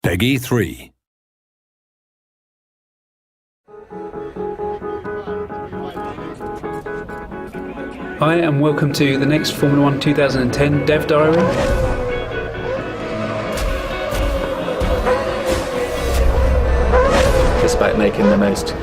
Peggy 3. Hi and welcome to the next Formula 1 2010 Dev Diary. It's about making the most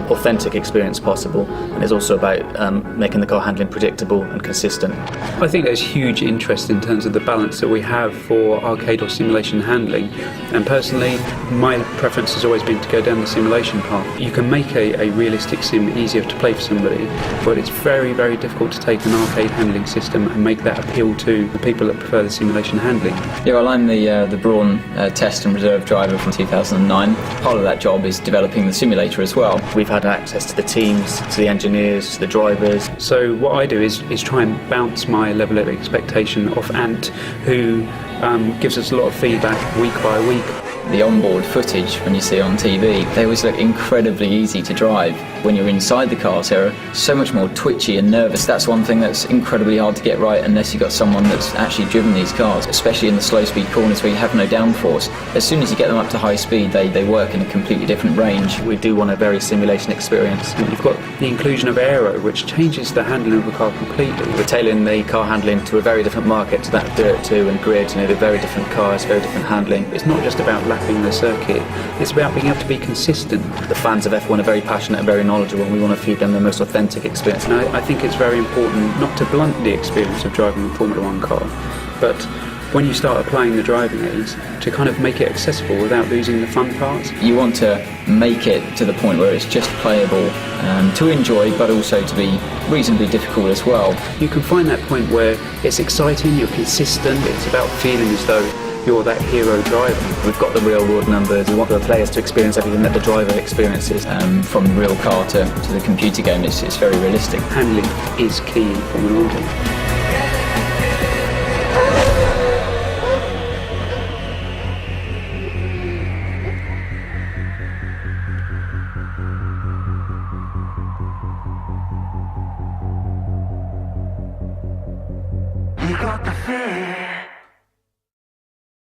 authentic experience possible, and it's also about making the car handling predictable and consistent. I think there's huge interest in terms of the balance that we have for arcade or simulation handling, and personally my preference has always been to go down the simulation path. You can make a realistic sim easier to play for somebody, but it's very, very difficult to take an arcade handling system and make that appeal to the people that prefer the simulation handling. Yeah, well, I'm the Brawn test and reserve driver from 2009. Part of that job is developing the simulator as well. We've had access to the teams, to the engineers, to the drivers. So what I do is try and bounce my level of expectation off Ant, who gives us a lot of feedback week by week. The onboard footage, when you see on TV, they always look incredibly easy to drive. When you're inside the cars, they're so much more twitchy and nervous. That's one thing that's incredibly hard to get right unless you've got someone that's actually driven these cars, especially in the slow speed corners where you have no downforce. As soon as you get them up to high speed, they work in a completely different range. We do want a very simulation experience. You've got the inclusion of aero, which changes the handling of the car completely. We're tailoring the car handling to a very different market, to that Dirt 2 and Grid. They're very different cars, very different handling. It's not just about lapping the circuit, it's about being able to be consistent. The fans of F1 are very passionate and very knowledgeable, and we want to feed them the most authentic experience. And I think it's very important not to blunt the experience of driving a Formula 1 car, but when you start applying the driving aids, to kind of make it accessible without losing the fun parts. You want to make it to the point where it's just playable to enjoy, but also to be reasonably difficult as well. You can find that point where it's exciting, you're consistent, it's about feeling as though you're that hero driver. We've got the real world numbers. We want the players to experience everything that the driver experiences. From the real car to the computer game, it's very realistic. Handling is key in Formula 1. You got the fear.